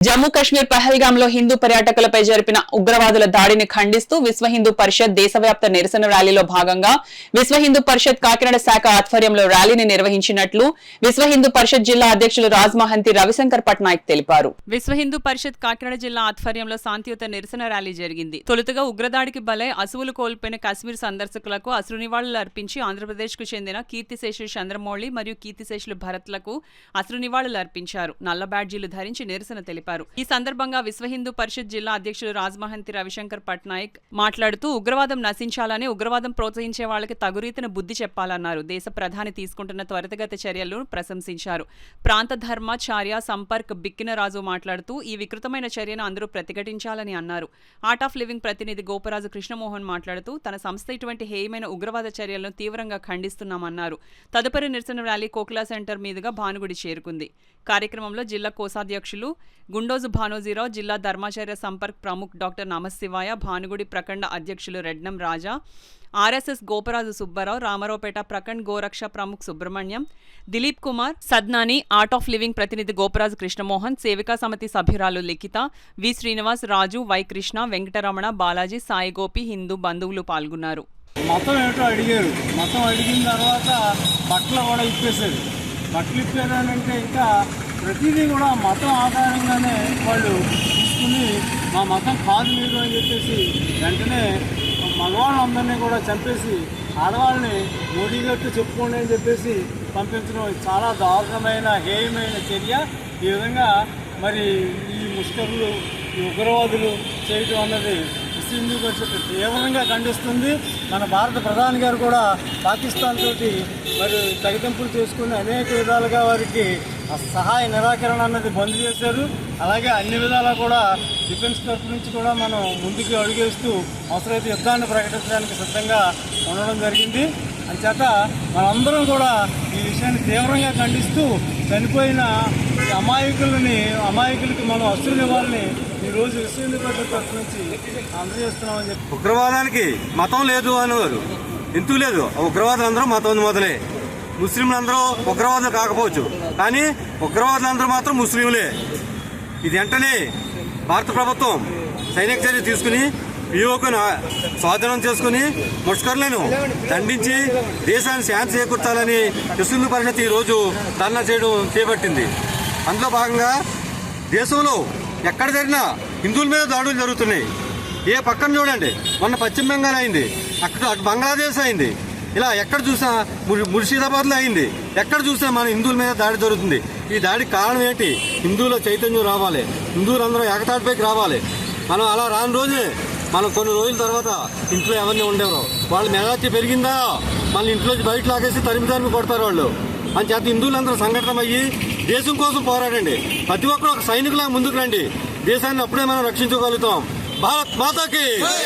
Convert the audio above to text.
జమ్మూ కశ్మీర్ పహల్గామ్ లో హిందూ పర్యాటకులపై జరిపిన ఉగ్రవాదుల దాడిని ఖండిస్తూ విశ్వ హిందూ పరిషత్ దేశవ్యాప్త నిరసన ర్యాలీలో భాగంగా విశ్వ హిందూ పరిషత్ కాకినాడ శాఖ ఆధ్వర్యంలో ర్యాలీని నిర్వహించినట్లు విశ్వ హిందూ పరిషత్ జిల్లా అధ్యక్షులు రాజ్మహంతి రవిశంకర్ పట్నాయక్ తెలిపారు. విశ్వ హిందూ పరిషత్ కాకినాడ జిల్లా ఆధ్వర్యంలో శాంతియుత నిరసన ర్యాలీ జరిగింది. తొలుతగా ఉగ్రదాడికి బలై అసువులు కోల్పోయిన కశ్మీర్ సందర్శకులకు అశ్రు నివాళులు అర్పించి ఆంధ్రప్రదేశ్ కు చెందిన కీర్తిశేషులు చంద్రమౌళి మరియు కీర్తిశేషులు భరత్లకు అశ్రు నివాళులు అర్పించారు. నల్ల బ్యాడ్జీలు ధరించి నిరసన తెలిపారు. ఈ సందర్భంగా విశ్వ హిందూ పరిషత్ జిల్లా అధ్యక్షులు రాజ్మహంతి రవిశంకర్ పట్నాయక్ మాట్లాడుతూ ఉగ్రవాదం నశించాలని, ఉగ్రవాదం ప్రోత్సహించే వాళ్ళకి తగురీతిన బుద్ధి చెప్పాలన్నారు. దేశ ప్రధాని తీసుకుంటున్న త్వరితగతి చర్యలను ప్రశంసించారు. ప్రాంత ధర్మాచార్య సంపర్క్ బిక్కినరాజు మాట్లాడుతూ ఈ వికృతమైన చర్యను అందరూ ప్రతిఘటించాలని అన్నారు. ఆర్ట్ ఆఫ్ లివింగ్ ప్రతినిధి గోపరాజు కృష్ణమోహన్ మాట్లాడుతూ తన సంస్థ ఇటువంటి హేయమైన ఉగ్రవాద చర్యలను తీవ్రంగా ఖండిస్తున్నామన్నారు. తదుపరి నిరసన ర్యాలీ కోకిలా సెంటర్ మీదుగా భానుగుడి చేరుకుంది. కార్యక్రమంలో జిల్లా కోశాధ్యక్షులు గుండోజు భానోజీరావు, జిల్లా ధర్మాచార్య సంపర్క్ ప్రముఖ్ డాక్టర్ నమశివాయ, భానుగుడి ప్రఖండ అధ్యక్షులు రెడ్నం రాజా, ఆర్ఎస్ఎస్ గోపరాజు సుబ్బారావు, రామారావుపేట ప్రఖండ్ గోరక్ష ప్రముఖ్ Subrahmanyam, Dilip Kumar Sadnani, art of living ప్రతినిధి గోపరాజు కృష్ణమోహన్, సేవికా సమితి సభ్యురాలు లిఖిత, వి శ్రీనివాస్, రాజు, వై కృష్ణ, వెంకటరమణ, బాలాజీ, సాయి గోపి, హిందూ బంధువులు పాల్గొన్నారు. మతం ఏంటో అడిగారు. మతం అడిగిన తర్వాత బట్టలు కూడా ఇప్పేశారు. బట్టలు ఇప్పేదానంటే ఇంకా ప్రతిదీ కూడా మతం ఆధారంగానే వాళ్ళు తీసుకుని మా మతం కాదు మీరు అని చెప్పేసి వెంటనే మగవాళ్ళందరినీ కూడా చంపేసి ఆడవాళ్ళని మోడీ గారితో చెప్పుకోండి అని చెప్పేసి పంపించడం చాలా దారుణమైన హేయమైన చర్య. ఈ విధంగా మరి ఈ ముష్కరులు, ఈ ఉగ్రవాదులు చేయటం అన్నది విశ్వ హిందూ పరిషత్ తీవ్రంగా ఖండిస్తుంది. మన భారత ప్రధాని గారు కూడా పాకిస్తాన్ తోటి మరి తెగతింపులు చేసుకుని అనేక విధాలుగా వారికి సహాయ నిరాకరణ అన్నది బంద్ చేశారు. అలాగే అన్ని విధాలా కూడా డిఫెన్స్ తరఫు నుంచి కూడా మనం ముందుకు అడుగేస్తూ అవసరమైతే యుద్ధాన్ని ప్రకటించడానికి సిద్ధంగా ఉండడం జరిగింది. అంచేత మనందరం కూడా ఈ విషయాన్ని తీవ్రంగా ఖండిస్తూ చనిపోయిన అమాయకులకి మనం అశ్రు ఇవ్వాలని ఈరోజు విశ్వ హిందూ పరిషత్ తరఫు నుంచి అందజేస్తున్నామని చెప్పి. ఉగ్రవాదానికి మతం లేదు అనేవారు. ఎందుకు లేదు? ఉగ్రవాదులు అందరూ మతం మొదలే. ముస్లింలందరూ ఉగ్రవాదులు కాకపోవచ్చు, కానీ ఉగ్రవాదులందరూ మాత్రం ముస్లింలే. ఇది వెంటనే భారత ప్రభుత్వం సైనిక చర్య తీసుకుని యువకును స్వాధీనం చేసుకుని ముష్కరులను దండించి దేశాన్ని శాంతి చేకూర్చాలని విశ్వ హిందూ పరిషత్ ఈరోజు ధర్నా చేయడం చేపట్టింది. అందులో భాగంగా దేశంలో ఎక్కడ జరిగినా హిందువుల మీద దాడులు జరుగుతున్నాయి. ఏ పక్కన చూడండి, మొన్న పశ్చిమ బెంగాల్ అయింది, అక్కడ బంగ్లాదేశ్ అయింది, ఇలా ఎక్కడ చూసినా ముర్షిదాబాద్లో అయింది. ఎక్కడ చూసినా మన హిందువుల మీద దాడి జరుగుతుంది. ఈ దాడికి కారణం ఏంటి? హిందువుల చైతన్యం రావాలి, హిందువులందరూ ఏకతాటిపైకి రావాలి. మనం అలా రాని రోజే మనం కొన్ని రోజుల తర్వాత ఇంట్లో ఎవరిని ఉండేవారు. వాళ్ళ మెజార్టీ పెరిగిందా మన ఇంట్లోంచి బయట లాగేసి తరిమి కొడతారు వాళ్ళు. అని చేత హిందువులందరూ సంఘటనమయ్యి దేశం కోసం పోరాడండి. ప్రతి ఒక్కరు ఒక సైనికులా ముందుకు రండి. దేశాన్ని అప్పుడే మనం రక్షించగలుగుతాం. భారత్ మాతాకి.